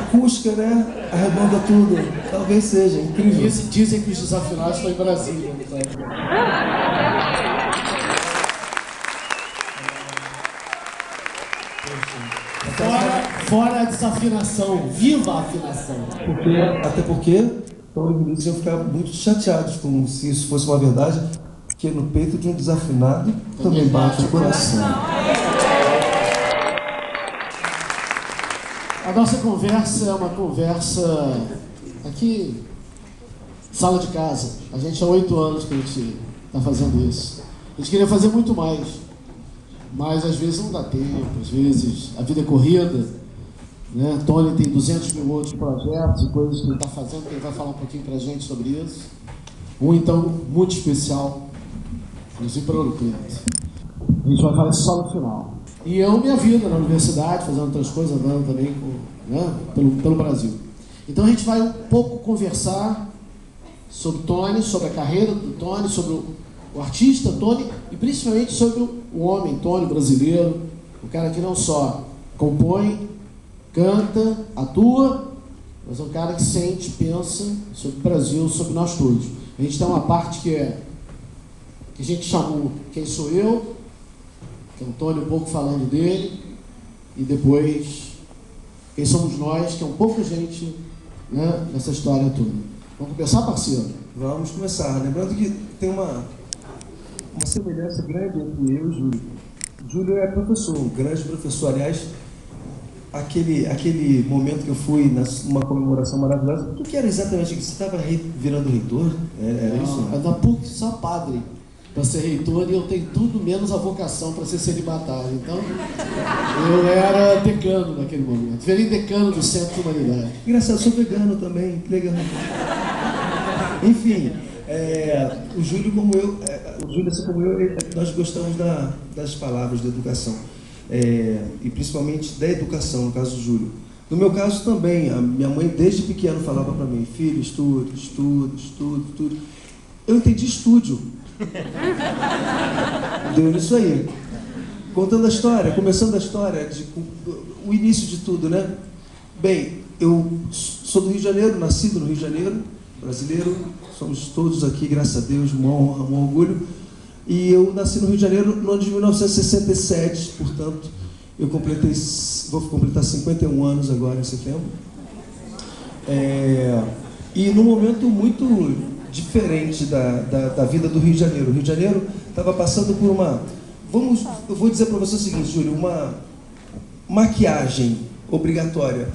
acústica, né? Arredonda tudo. Talvez seja, incrível. Dizem que os desafinados estão em Brasília. Fora a desafinação, viva a afinação. Até porque então, os miúdos iam ficar muito chateados como se isso fosse uma verdade, porque no peito de um desafinado também bate o coração. A nossa conversa é uma conversa aqui, sala de casa. A gente há 8 anos que a gente está fazendo isso. A gente queria fazer muito mais, mas às vezes não dá tempo, às vezes a vida é corrida. Né? Tony tem 200 mil outros projetos e coisas que ele está fazendo, que ele vai falar um pouquinho para a gente sobre isso. Um, então, muito especial, inclusive para o Ouro Preto. A gente vai falar isso só no final. E eu, minha vida na universidade, fazendo outras coisas, andando também né, pelo Brasil. Então a gente vai um pouco conversar sobre Tony, sobre a carreira do Tony, sobre o artista Tony e principalmente sobre o homem Tony brasileiro, o cara que não só compõe, canta, atua, mas é um cara que sente, pensa sobre o Brasil, sobre nós todos. A gente tem uma parte que a gente chamou Quem Sou Eu, que é o Tony um pouco falando dele, e depois Quem Somos Nós, que é um pouco a gente, né, nessa história toda. Vamos começar, parceiro? Vamos começar. Lembrando que tem uma semelhança grande entre eu e o Júlio. O Júlio é professor, um grande professor. Aliás, aquele momento que eu fui numa comemoração maravilhosa, o que era exatamente? Você estava virando reitor? Era isso? Não, da PUC só padre para ser reitor, e eu tenho tudo menos a vocação para ser celibatário. Então, eu era decano naquele momento. Virei decano do Centro de Humanidade. Engraçado, sou vegano também, que legal. Enfim, o Júlio como eu, assim como eu, nós gostamos das palavras da educação. E principalmente da educação, no caso do Júlio. No meu caso também, a minha mãe desde pequeno falava para mim: filho, estude, estude, estude, estude. Eu entendi estúdio. Deu nisso aí. Contando a história, começando a história, o início de tudo, né? Bem, eu sou do Rio de Janeiro, nascido no Rio de Janeiro, brasileiro, somos todos aqui, graças a Deus, uma honra, um orgulho. E eu nasci no Rio de Janeiro no ano de 1967, portanto, vou completar 51 anos agora em setembro. E num momento muito diferente da vida do Rio de Janeiro. O Rio de Janeiro estava passando por eu vou dizer para você o seguinte, Júlio, uma maquiagem obrigatória.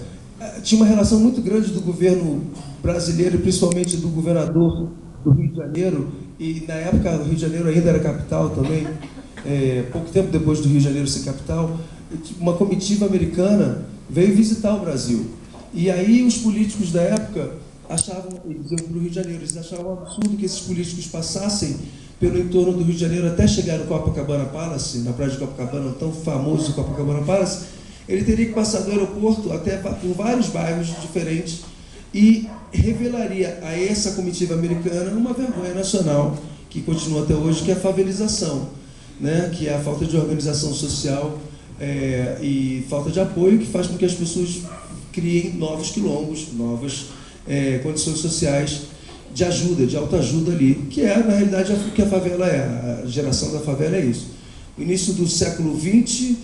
Tinha uma relação muito grande do governo brasileiro, principalmente do governador do Rio de Janeiro, e na época o Rio de Janeiro ainda era capital também, pouco tempo depois do Rio de Janeiro ser capital, uma comitiva americana veio visitar o Brasil. E aí os políticos da época eles iam para o Rio de Janeiro, eles achavam um absurdo que esses políticos passassem pelo entorno do Rio de Janeiro até chegar no Copacabana Palace, na praia de Copacabana, tão famoso Copacabana Palace. Ele teria que passar do aeroporto até por vários bairros diferentes e revelaria a essa comitiva americana uma vergonha nacional que continua até hoje, que é a favelização, né? Que é a falta de organização social e falta de apoio, que faz com que as pessoas criem novos quilombos, novas condições sociais de ajuda, de autoajuda ali, que é, na realidade, o que a favela é. A geração da favela é isso. O início do século XX,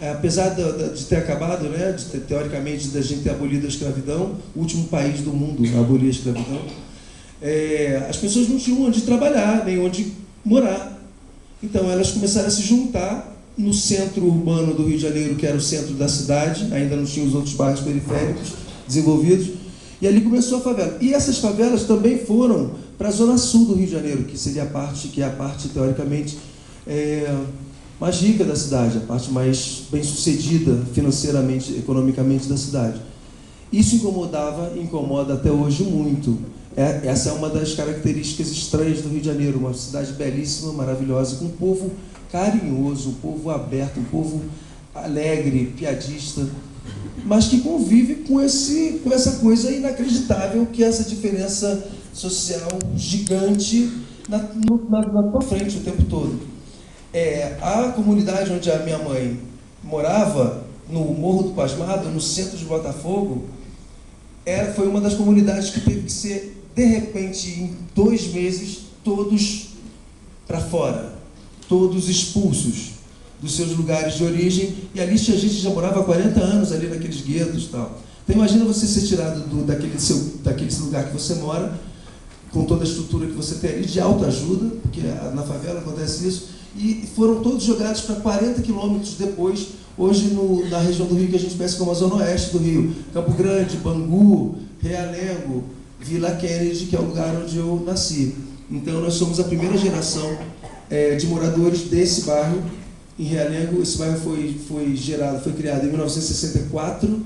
apesar de ter acabado, né, teoricamente, da gente ter abolido a escravidão, o último país do mundo a abolir a escravidão, as pessoas não tinham onde trabalhar, nem onde morar. Então, elas começaram a se juntar no centro urbano do Rio de Janeiro, que era o centro da cidade, ainda não tinha os outros bairros periféricos desenvolvidos, e ali começou a favela. E essas favelas também foram para a zona sul do Rio de Janeiro, que seria a parte teoricamente mais rica da cidade, a parte mais bem-sucedida financeiramente, economicamente da cidade. Isso incomoda até hoje muito. Essa é uma das características estranhas do Rio de Janeiro, uma cidade belíssima, maravilhosa, com um povo carinhoso, um povo aberto, um povo alegre, piadista, mas que convive com essa coisa inacreditável, que é essa diferença social gigante na tua frente o tempo todo. A comunidade onde a minha mãe morava, no Morro do Pasmado, no centro de Botafogo, foi uma das comunidades que teve que ser, de repente, em 2 meses, todos para fora, todos expulsos dos seus lugares de origem, e ali a gente já morava há 40 anos ali naqueles guetos e tal. Então imagina você ser tirado daquele lugar que você mora, com toda a estrutura que você tem ali de autoajuda, porque na favela acontece isso, e foram todos jogados para 40 quilômetros depois, hoje na região do Rio que a gente conhece como a Zona Oeste do Rio, Campo Grande, Bangu, Realengo, Vila Kennedy, que é o lugar onde eu nasci. Então nós somos a primeira geração de moradores desse bairro, em Realengo. Esse bairro foi criado em 1964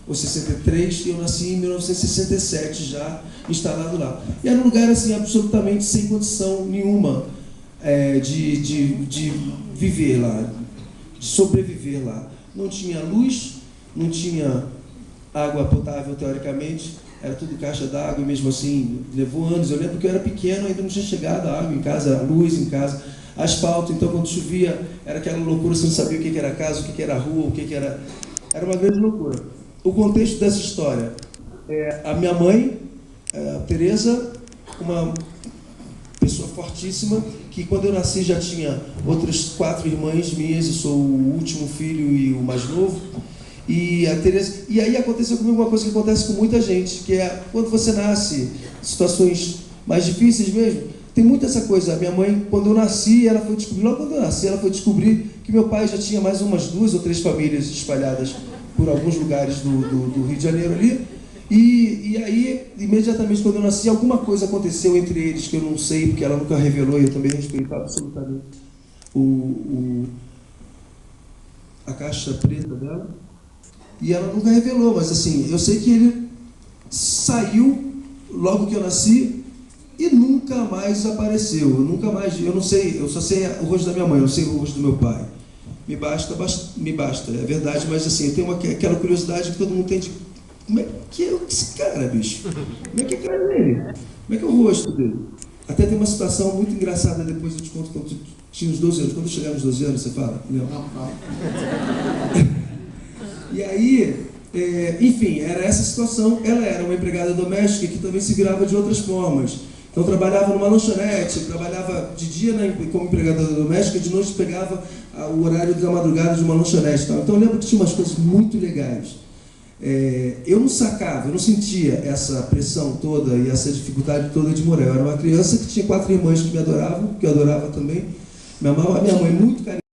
ou 63, e eu nasci em 1967 já instalado lá. E era um lugar assim absolutamente sem condição nenhuma de viver lá, de sobreviver lá. Não tinha luz, não tinha água potável teoricamente, era tudo caixa d'água, e mesmo assim levou anos. Eu lembro que eu era pequeno, ainda não tinha chegado a água em casa, a luz em casa, asfalto. Então quando chovia era aquela loucura, você não sabia o que era casa, o que era rua, o que era... Era uma grande loucura. O contexto dessa história a minha mãe, a Tereza, uma pessoa fortíssima, que quando eu nasci já tinha outras 4 irmãs minhas, eu sou o último filho e o mais novo. E a Tereza, e aí aconteceu comigo uma coisa que acontece com muita gente, que é quando você nasce, situações mais difíceis mesmo, tem muito essa coisa. A minha mãe, quando eu nasci, ela foi descobrir, logo quando eu nasci, ela foi descobrir que meu pai já tinha mais umas 2 ou 3 famílias espalhadas por alguns lugares do Rio de Janeiro ali. E aí, imediatamente quando eu nasci, alguma coisa aconteceu entre eles que eu não sei, porque ela nunca revelou, e eu também respeito absolutamente a caixa preta dela. E ela nunca revelou, mas assim, eu sei que ele saiu logo que eu nasci e nunca mais apareceu. Eu não sei, eu só sei o rosto da minha mãe, eu não sei o rosto do meu pai. Me basta, é verdade, mas assim, eu tenho aquela curiosidade que todo mundo tem de como é que é esse cara, bicho? Como é que é a cara dele? Como é que é o rosto dele? Até tem uma situação muito engraçada, depois eu te conto, quando tu tinha uns 12 anos. Quando eu chegar nos 12 anos, você fala? Não. E aí, enfim, era essa situação. Ela era uma empregada doméstica que também se virava de outras formas. Então trabalhava numa lanchonete, trabalhava de dia como empregada doméstica, de noite pegava o horário da madrugada de uma lanchonete. Então eu lembro que tinha umas coisas muito legais. Eu não sacava, eu não sentia essa pressão toda e essa dificuldade toda de morar. Eu era uma criança que tinha 4 irmãs que me adoravam, que eu adorava também. Me amava a minha mãe muito carinhosa.